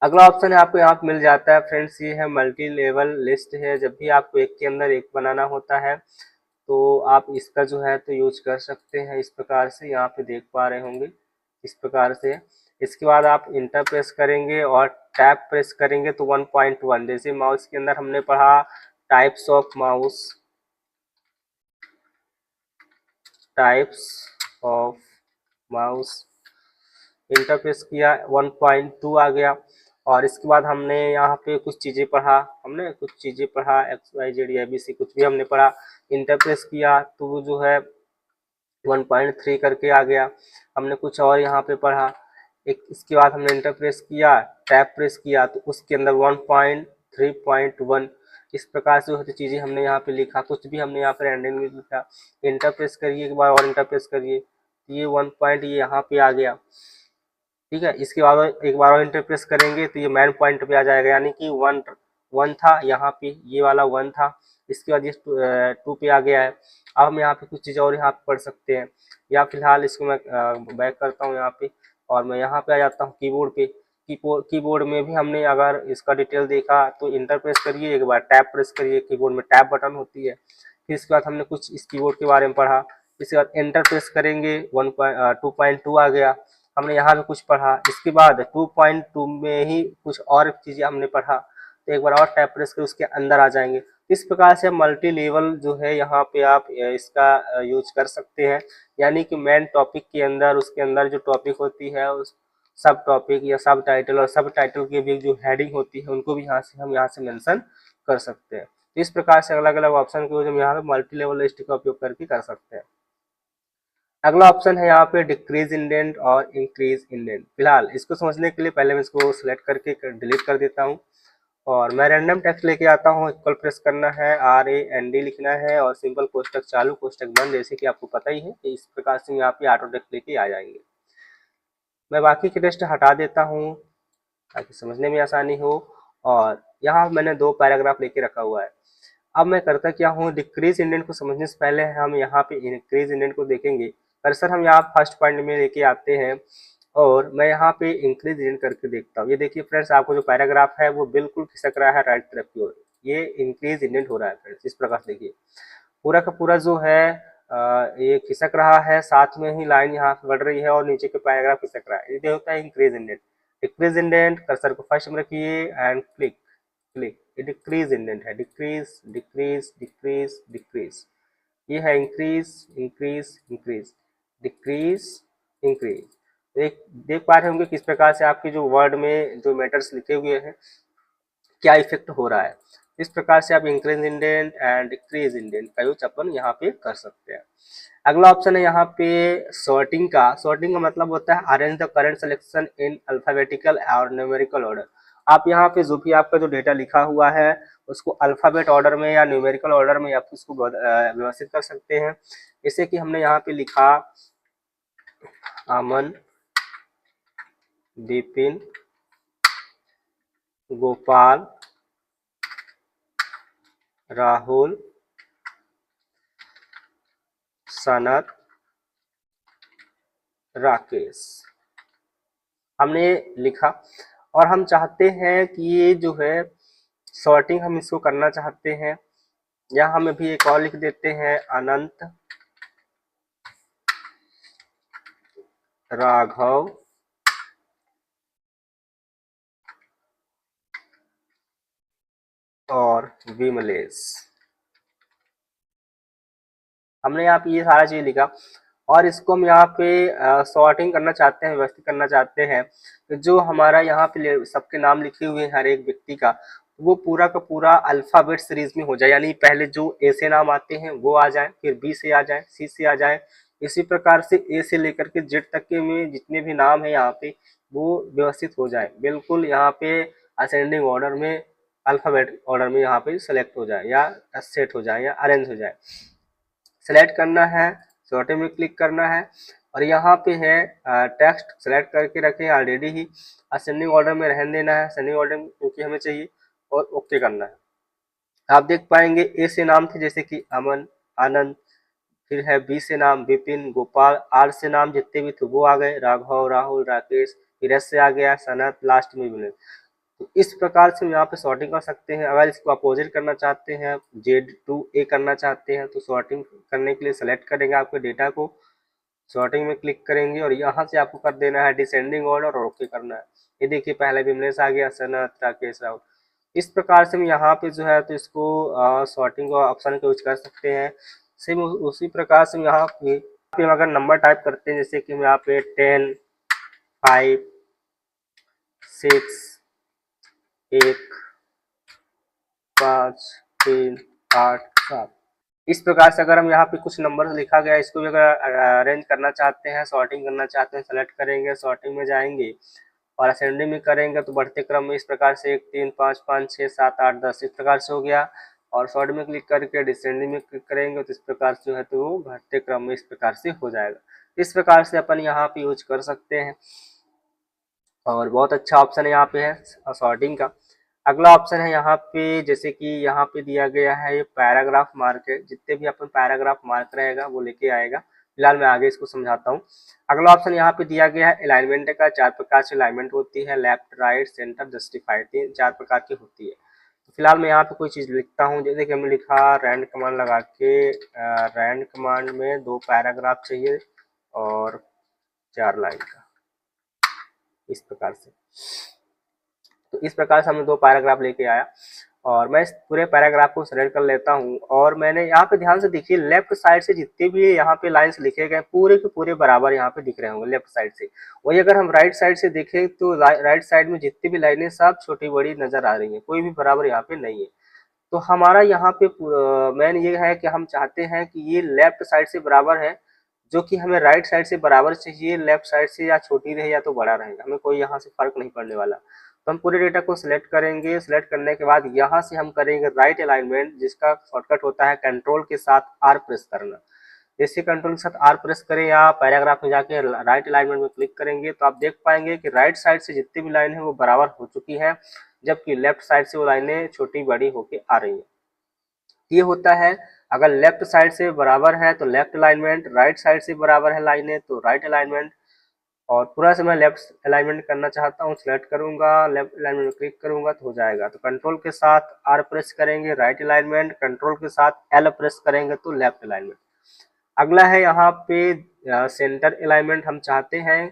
अगला ऑप्शन है आपको यहाँ पे मिल जाता है फ्रेंड्स, ये है मल्टी लेवल लिस्ट है। जब भी आपको एक के अंदर एक बनाना होता है तो आप इसका जो है तो यूज कर सकते हैं। इस प्रकार से यहाँ पे देख पा रहे होंगे इस प्रकार से। इसके बाद आप इंटर प्रेस करेंगे और टैब प्रेस करेंगे तो 1.1, जैसे माउस के अंदर हमने पढ़ा types of mouse, types of mouse, enter press किया 1.2 आ गया। और इसके बाद हमने यहाँ पे कुछ चीज़ें पढ़ा, X Y Z A B C कुछ भी हमने पढ़ा, इंटर प्रेस किया तो वो जो है 1.3 करके आ गया। हमने कुछ और यहाँ पे पढ़ा, एक इसके बाद हमने इंटर प्रेस किया, टैब प्रेस किया तो उसके अंदर 1.3.1 इस प्रकार से होती चीज़ें हमने यहाँ पे लिखा। कुछ भी हमने यहाँ पे रैंडम में लिखा, इंटर प्रेस करिए एक बार और इंटर प्रेस करिए, ये 1 पॉइंट ये यहाँ पे आ गया। ठीक है, इसके बाद एक बार और इंटर प्रेस करेंगे तो ये मेन पॉइंट पे आ जाएगा, यानी कि वन था यहाँ पे, ये वाला 1 था, इसके बाद ये 2 पे आ गया है। अब हम यहाँ पे कुछ चीज़ और यहाँ पे पढ़ सकते हैं, या फिलहाल इसको मैं बैक करता हूँ यहाँ पे और मैं यहाँ पे आ जाता हूँ कीबोर्ड पे। कीबोर्ड में भी हमने अगर इसका डिटेल देखा तो इंटर प्रेस करिए, एक बार टैब प्रेस करिए, कीबोर्ड में टैब बटन होती है। फिर इसके बाद हमने कुछ इस कीबोर्ड के बारे में पढ़ा, इसके बाद एंटर प्रेस करेंगे 2.2 आ गया, हमने यहाँ पे कुछ पढ़ा। इसके बाद 2.2 में ही कुछ और चीज़ें हमने पढ़ा, तो एक बार और टैब प्रेस कर उसके अंदर आ जाएंगे। इस प्रकार से मल्टी लेवल जो है यहाँ पे आप इसका यूज कर सकते हैं, यानी कि मेन टॉपिक के अंदर उसके अंदर जो टॉपिक होती है उस सब टॉपिक या सब टाइटल और सब टाइटल की भी जो हेडिंग होती है उनको भी हम यहाँ से मेंशन कर सकते हैं। इस प्रकार से अलग अलग ऑप्शन को हम यहाँ पे मल्टी लेवल लिस्ट का उपयोग करके कर सकते हैं। अगला ऑप्शन है यहाँ पे डिक्रीज इंडेंट और इंक्रीज इंडेंट। फिलहाल इसको समझने के लिए पहले मैं इसको सिलेक्ट करके डिलीट कर देता हूँ और मैं रैंडम टेक्स्ट लेके आता हूँ। इक्वल प्रेस करना है, RAND लिखना है और सिंपल कोष्टक चालू कोष्टक बंद, जैसे कि आपको पता ही है कि इस प्रकार से यहाँ पे ऑटो टेक्स्ट लेके आ जाएंगे। मैं बाकी के टेक्स्ट हटा देता हूँ ताकि समझने में आसानी हो और यहाँ मैंने 2 पैराग्राफ लेके रखा हुआ है। अब मैं करता क्या हूँ, डिक्रीज इंडेंट को समझने से पहले हम यहाँ पे इंक्रीज इंडेंट को देखेंगे। कर्सर हम यहाँ फर्स्ट पॉइंट में लेके आते हैं और मैं यहाँ पे इंक्रीज इंडेंट करके देखता हूँ। ये देखिए फ्रेंड्स, आपको जो पैराग्राफ है वो बिल्कुल खिसक रहा है राइट तरफ की ओर, ये इंक्रीज इंडेंट हो रहा है फ्रेंड्स। इस प्रकार से देखिए पूरा का पूरा जो है ये खिसक रहा है, साथ में ही लाइन यहाँ पे बढ़ रही है और नीचे के पैराग्राफ खिसक रहा है। ये होता है increase indent. Decrease indent, cursor को फर्स्ट में रखिए एंड क्लिक क्लिक। ये डिक्रीज इंडेंट है, डिक्रीज डिक्रीज डिक्रीज डिक्रीज। ये है increase increase increase decrease increase. देख देख पा रहे होंगे किस प्रकार से आपके जो वर्ड में जो मैटर्स लिखे हुए हैं क्या इफेक्ट हो रहा है। इस प्रकार से आप increase indent and decrease indent का यूज अपन यहाँ पे कर सकते हैं। अगला ऑप्शन है यहाँ पे सॉर्टिंग का। सॉर्टिंग का मतलब होता है arrange the current selection in alphabetical और न्यूमेरिकल ऑर्डर। आप यहाँ पे जो भी आपका जो डेटा लिखा हुआ है उसको अल्फाबेट ऑर्डर में या न्यूमेरिकल ऑर्डर में आप उसको व्यवस्थित कर सकते हैं। जैसे कि हमने यहाँ पे लिखा अमन, विपिन, गोपाल, राहुल, सनत, राकेश, हमने लिखा। और हम चाहते हैं कि ये जो है सॉर्टिंग हम इसको करना चाहते हैं। यहाँ हम अभी एक और लिख देते हैं अनंत, राघव, और विमलेश। हमने यहाँ पे ये सारा चीज लिखा और इसको हम यहाँ पे सॉर्टिंग करना चाहते हैं, व्यवस्थित करना चाहते हैं। तो जो हमारा यहाँ पे सबके नाम लिखे हुए हैं हर एक व्यक्ति का, वो पूरा का पूरा अल्फाबेट सीरीज में हो जाए। यानी पहले जो ए से नाम आते हैं वो आ जाए, फिर बी से आ जाए, सी से आ जाए। इसी प्रकार से ए से लेकर के जेड तक के में जितने भी नाम है यहाँ पे वो व्यवस्थित हो जाए, बिल्कुल यहाँ पे असेंडिंग ऑर्डर में, अल्फाबेट ऑर्डर में यहाँ पे सेलेक्ट हो जाए या सेट हो जाए या अरेंज हो जाए। सेलेक्ट करना है, सॉर्टिंग में क्लिक करना है और यहाँ पे है टेक्स्ट सेलेक्ट करके रखें ऑलरेडी ही। असेंडिंग ऑर्डर में रहने देना है, असेंडिंग ऑर्डर क्योंकि हमें चाहिए, और ओके करना है। आप देख पाएंगे ए से नाम थे जैसे कि अमन, आनंद, फिर है बी से नाम विपिन, गोपाल, आर से नाम जितने भी थे वो आ गए, राघव, राहुल, राकेश, फिर एस से आ गया सनत, लास्ट में विनय। तो इस प्रकार से हम यहाँ पे सॉर्टिंग कर सकते हैं। अगर इसको अपोजिट करना चाहते हैं, Z2A करना चाहते हैं, तो सॉर्टिंग करने के लिए सेलेक्ट करेंगे आपके डेटा को, सॉर्टिंग में क्लिक करेंगे और यहाँ से आपको कर देना है डिसेंडिंग ऑर्डर और ओके करना है। ये देखिए पहले विमलेश आ गया, सनत, राकेश, राहुल। इस प्रकार से हम यहाँ पे जो है तो इसको सॉर्टिंग ऑप्शन को यूज कर सकते हैं। सेम उसी प्रकार से हम यहाँ पे अगर नंबर टाइप करते हैं, जैसे कि हम यहाँ पे 10, 5, 6, 1, 5, 3, 8, 7, इस प्रकार से अगर हम यहाँ पे कुछ नंबर लिखा गया इसको भी अगर अरेंज करना चाहते हैं, सॉर्टिंग करना चाहते हैं, सेलेक्ट करेंगे, सॉर्टिंग में जाएंगे और असेंडिंग में करेंगे तो बढ़ते क्रम में इस प्रकार से 1, 3, 5, 5, 6, 7, 8, 10 इस प्रकार से हो गया। और सॉर्ट में क्लिक करके डिसेंडिंग में क्लिक करेंगे तो इस प्रकार से जो है तो वो घटते क्रम में इस प्रकार से हो जाएगा। इस प्रकार से अपन यहाँ पे यूज कर सकते हैं और बहुत अच्छा ऑप्शन है यहाँ पे है सॉर्टिंग का। अगला ऑप्शन है यहाँ पे, जैसे कि यहाँ पे दिया गया है ये पैराग्राफ मार्क है, जितने भी अपन पैराग्राफ मार्क रहेगा वो लेके आएगा। फिलहाल मैं आगे इसको समझाता हूँ। अगला ऑप्शन यहाँ पे दिया गया है अलाइनमेंट का। 4 प्रकार से अलाइनमेंट होती है, लेफ्ट, राइट, सेंटर, जस्टिफाइड, 4 प्रकार की होती है। तो फिलहाल मैं यहाँ पे कोई चीज लिखता हूँ, जैसे कि हमने लिखा रैंड कमांड लगा के, रैंड कमांड में 2 पैराग्राफ चाहिए और 4 लाइन का, इस प्रकार से। तो इस प्रकार से हमने 2 पैराग्राफ लेके आया और मैं इस पूरे पैराग्राफ को सेलेक्ट कर लेता हूँ और मैंने यहाँ पे ध्यान से देखिए लेफ्ट साइड से जितने भी यहाँ पे लाइंस लिखे गए पूरे के पूरे बराबर यहाँ पे दिख रहे होंगे लेफ्ट साइड से। वही अगर हम राइट साइड से देखें तो राइट साइड में जितनी भी लाइनें सब छोटी बड़ी नजर आ रही है, कोई भी बराबर यहाँ पे नहीं है। तो हमारा यहाँ पे मेन ये है कि हम चाहते हैं कि ये लेफ्ट साइड से बराबर है, जो कि हमें राइट साइड से बराबर चाहिए। लेफ्ट साइड से या छोटी रहे या तो बड़ा रहेगा, हमें कोई यहाँ से फर्क नहीं पड़ने वाला। तो हम पूरे डेटा को सिलेक्ट करेंगे, सिलेक्ट करने के बाद यहाँ से हम करेंगे राइट अलाइनमेंट, जिसका शॉर्टकट होता है कंट्रोल के साथ आर प्रेस करना। जैसे कंट्रोल के साथ आर प्रेस करें या पैराग्राफ में जाके राइट अलाइनमेंट में क्लिक करेंगे तो आप देख पाएंगे कि राइट साइड से जितनी भी लाइन है वो बराबर हो चुकी है। जबकि लेफ्ट साइड से वो लाइनें छोटी बड़ी होके आ रही है। ये होता है अगर लेफ्ट साइड से बराबर है तो लेफ्ट अलाइनमेंट, राइट साइड से बराबर है लाइनें तो राइट अलाइनमेंट। और पूरा से मैं लेफ्ट अलाइनमेंट करना चाहता हूँ, सेलेक्ट करूंगा, लेफ्ट अलाइनमेंट में क्लिक करूंगा तो हो जाएगा। तो कंट्रोल के साथ आर प्रेस करेंगे राइट अलाइनमेंट, कंट्रोल के साथ एल प्रेस करेंगे तो लेफ्ट अलाइनमेंट। अगला है यहाँ पे सेंटर अलाइनमेंट। हम चाहते हैं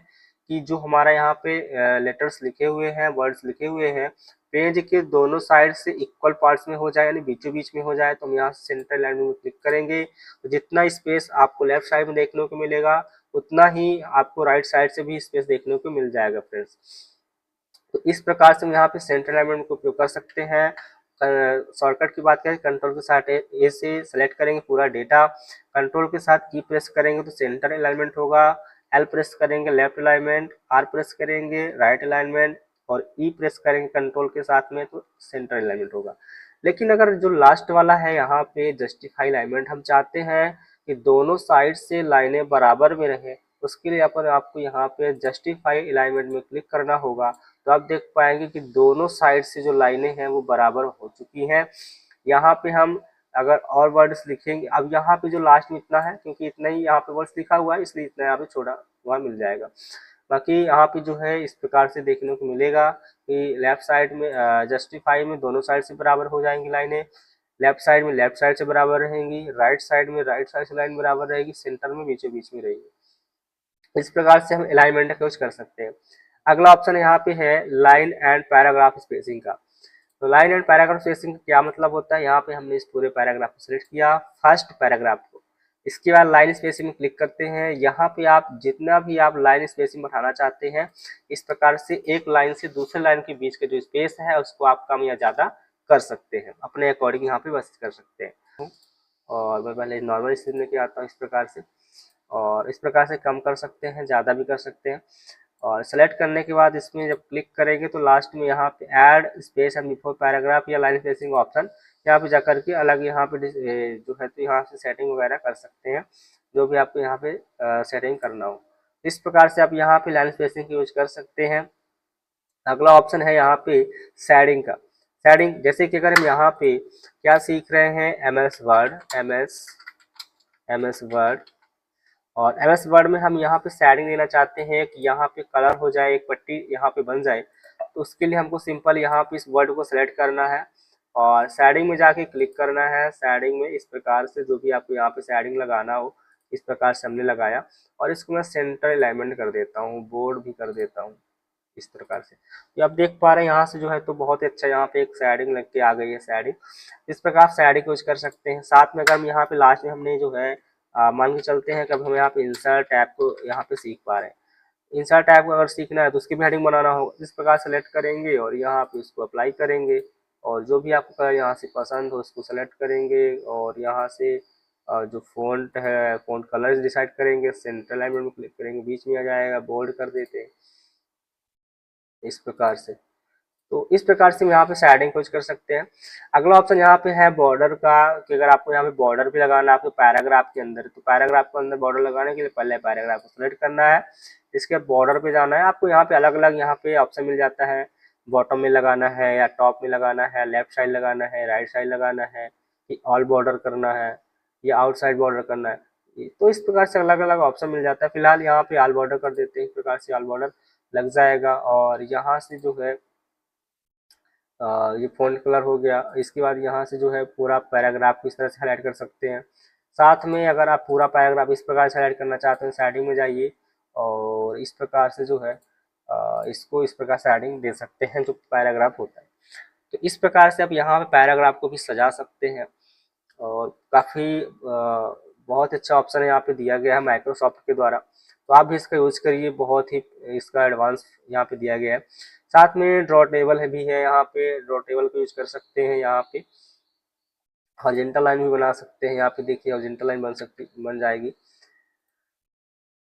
कि जो हमारा यहाँ पे लेटर्स लिखे हुए हैं, वर्ड्स लिखे हुए हैं, पेज के दोनों साइड से इक्वल पार्ट्स में हो जाए, यानी बीचों बीच में हो जाए। तो हम यहाँ सेंटर अलाइनमेंट में क्लिक करेंगे तो जितना स्पेस आपको लेफ्ट साइड में देखने को मिलेगा उतना ही आपको राइट साइड से भी स्पेस देखने को मिल जाएगा फ्रेंड्स। तो इस प्रकार से हम यहाँ पे सेंटर अलाइनमेंट को उपयोग कर सकते हैं। शॉर्टकट की बात करें, कंट्रोल के साथ ए से सेलेक्ट करेंगे पूरा डेटा, कंट्रोल के साथ की प्रेस करेंगे तो सेंटर अलाइनमेंट होगा, एल प्रेस करेंगे लेफ्ट अलाइनमेंट, आर प्रेस करेंगे राइट अलाइनमेंट और ई प्रेस करेंगे कंट्रोल के साथ में तो सेंटर अलाइनमेंट होगा। लेकिन अगर जो लास्ट वाला है यहाँ पे जस्टिफाई अलाइनमेंट, हम चाहते हैं कि दोनों साइड से लाइनें बराबर में रहें, उसके लिए यहाँ पर आपको यहाँ पे जस्टिफाई अलाइनमेंट में क्लिक करना होगा। तो आप देख पाएंगे कि दोनों साइड से जो लाइनें हैं वो बराबर हो चुकी हैं। यहाँ पे हम अगर और वर्ड्स लिखेंगे, अब यहाँ पे जो लास्ट में इतना है क्योंकि इतना ही यहाँ पे वर्ड्स लिखा हुआ है इसलिए इतना यहाँ पे छोड़ा हुआ मिल जाएगा। बाकी यहाँ पे जो है इस प्रकार से देखने को मिलेगा कि लेफ्ट साइड में जस्टिफाई में दोनों साइड से बराबर हो जाएंगी लाइनें, लेफ्ट साइड में लेफ्ट साइड से बराबर रहेंगी, राइट साइड में राइट साइड से लाइन बराबर रहेगी, सेंटर में बीचों बीच में रहेगी। इस प्रकार से हम अलाइनमेंट का यूज कर सकते हैं। अगला ऑप्शन यहाँ पे है लाइन एंड पैराग्राफ स्पेसिंग का। तो लाइन एंड पैराग्राफ स्पेसिंग का क्या मतलब होता है, यहाँ पे हमने इस पूरे पैराग्राफ को सिलेक्ट किया, फर्स्ट पैराग्राफ को, इसके बाद लाइन स्पेसिंग में क्लिक करते हैं। यहाँ पे आप जितना भी आप लाइन स्पेसिंग बढ़ाना चाहते हैं, इस प्रकार से एक लाइन से दूसरे लाइन के बीच का जो स्पेस है उसको आप कम या ज़्यादा कर सकते हैं, अपने अकॉर्डिंग यहाँ पे बस कर सकते हैं। और मैं पहले नॉर्मल स्क्रीन में क्या आता हूँ इस प्रकार से, और इस प्रकार से कम कर सकते हैं, ज़्यादा भी कर सकते हैं। और सेलेक्ट करने के बाद इसमें जब क्लिक करेंगे तो लास्ट में यहाँ पे add space and before paragraph या लाइन स्पेसिंग ऑप्शन, यहाँ पे जाकर के अलग यहाँ पे जो है तो यहाँ से सेटिंग वगैरह कर सकते हैं, जो भी आपको यहाँ पे सेटिंग करना हो। इस प्रकार से आप यहाँ पे लाइन स्पेसिंग यूज कर सकते हैं। अगला ऑप्शन है यहाँ पे शेडिंग का। शेडिंग जैसे कि अगर हम यहाँ पे क्या सीख रहे हैं, एम एस वर्ड, और एम एस वर्ड में हम यहाँ पे शेडिंग देना चाहते हैं कि यहाँ पे कलर हो जाए, एक पट्टी यहाँ पे बन जाए। तो उसके लिए हमको सिंपल यहाँ पे इस वर्ड को सिलेक्ट करना है और शेडिंग में जाके क्लिक करना है। शेडिंग में इस प्रकार से जो भी आपको यहाँ पे शेडिंग लगाना हो इस प्रकार से हमने लगाया, और इसको मैं सेंटर अलाइनमेंट कर देता हूँ, बोर्ड भी कर देता हूँ इस प्रकार से। ये आप देख पा रहे हैं यहाँ से जो है तो बहुत ही अच्छा यहाँ पे एक शेडिंग लग के आ गई है। शेडिंग इस प्रकार शेडिंग यूज कर सकते हैं। साथ में अगर हम यहाँ पे लास्ट में हमने जो है मान के चलते हैं कब हम यहाँ पे इंसर्ट टैब को यहाँ पे सीख पा रहे हैं, इंसर्ट टैब को अगर सीखना है तो उसकी भी हेडिंग बनाना हो, इस प्रकार सेलेक्ट करेंगे और यहाँ पे इसको अप्लाई करेंगे, और जो भी आपको कलर यहाँ से पसंद हो उसको सेलेक्ट करेंगे और यहाँ से जो फ़ॉन्ट है फ़ॉन्ट कलर डिसाइड करेंगे, सेंटर अलाइनमेंट में क्लिक करेंगे, बीच में आ जाएगा, बोल्ड कर देते हैं इस प्रकार से। तो इस प्रकार से हम यहाँ पे शेडिंग कुछ कर सकते हैं। अगला ऑप्शन यहाँ पे है बॉर्डर का, कि अगर आपको यहाँ पे बॉर्डर भी लगाना है आपके पैराग्राफ के अंदर, तो पैराग्राफ के अंदर बॉर्डर लगाने के लिए पहले पैराग्राफ को सिलेक्ट करना है, इसके बॉर्डर पे जाना है। आपको यहाँ पे अलग अलग यहाँ पे ऑप्शन मिल जाता है, बॉटम में लगाना है या टॉप में लगाना है, लेफ्ट साइड लगाना है, राइट साइड लगाना है, कि ऑल बॉर्डर करना है या आउटसाइड बॉर्डर करना है। तो इस प्रकार से अलग अलग ऑप्शन मिल जाता है। फिलहाल यहाँ पे ऑल बॉर्डर कर देते हैं, इस प्रकार से ऑल बॉर्डर लग जाएगा। और यहाँ से जो है ये फ़ॉन्ट कलर हो गया। इसके बाद यहाँ से जो है पूरा पैराग्राफ को इस तरह से हाईलाइट कर सकते हैं। साथ में अगर आप पूरा पैराग्राफ इस प्रकार से हाईलाइट करना चाहते हैं, शेडिंग में जाइए और इस प्रकार से जो है इसको इस प्रकार से शेडिंग दे सकते हैं जो पैराग्राफ होता है। तो इस प्रकार से आप यहाँ पे पैराग्राफ को भी सजा सकते हैं, और काफ़ी बहुत अच्छा ऑप्शन यहाँ पे दिया गया है माइक्रोसॉफ्ट के द्वारा। तो आप भी इसका यूज करिए, बहुत ही इसका एडवांस यहाँ पे दिया गया है। साथ में ड्रॉ टेबल है भी है, यहाँ पे ड्रॉ टेबल को यूज कर सकते हैं। यहाँ पे हॉरिजॉन्टल लाइन भी बना सकते हैं, यहाँ पे देखिए हॉरिजॉन्टल लाइन बन जाएगी।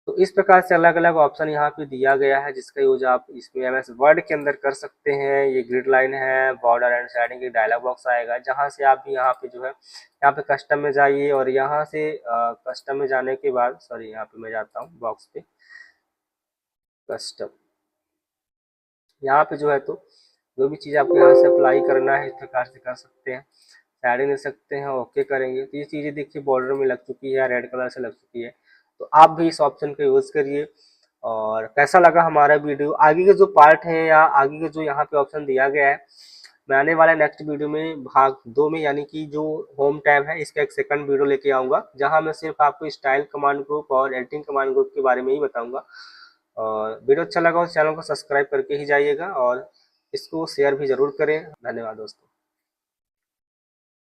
तो इस प्रकार से अलग अलग ऑप्शन यहाँ पे दिया गया है जिसका यूज आप इसमें एमएस वर्ड के अंदर कर सकते हैं। ये ग्रिड लाइन है, बॉर्डर एंड शेडिंग की डायलॉग बॉक्स आएगा, जहाँ से आप भी यहाँ पे जो है यहाँ पे कस्टम में जाइए, और यहाँ से कस्टम में जाने के बाद सॉरी यहाँ पे मैं जाता हूँ बॉक्स पे, कस्टम, यहाँ पे जो है तो जो भी चीज़ आपको यहाँ से अप्लाई करना है इस प्रकार से कर सकते हैं। साइडिंग दे सकते हैं, ओके करेंगे तो ये चीज़ें देखिए बॉर्डर में लग चुकी है या रेड कलर से लग चुकी है। तो आप भी इस ऑप्शन का यूज़ करिए। और कैसा लगा हमारा वीडियो, आगे के जो पार्ट है या आगे के जो यहाँ पे ऑप्शन दिया गया है, मैं आने वाले नेक्स्ट वीडियो में भाग 2 में यानी कि जो होम टैब है इसका एक सेकंड वीडियो लेके आऊँगा, जहाँ मैं सिर्फ आपको स्टाइल कमांड ग्रुप और एडिटिंग कमांड ग्रुप के बारे में ही बताऊँगा। और वीडियो अच्छा लगा तो चैनल को सब्सक्राइब करके ही जाइएगा और इसको शेयर भी ज़रूर करें। धन्यवाद दोस्तों।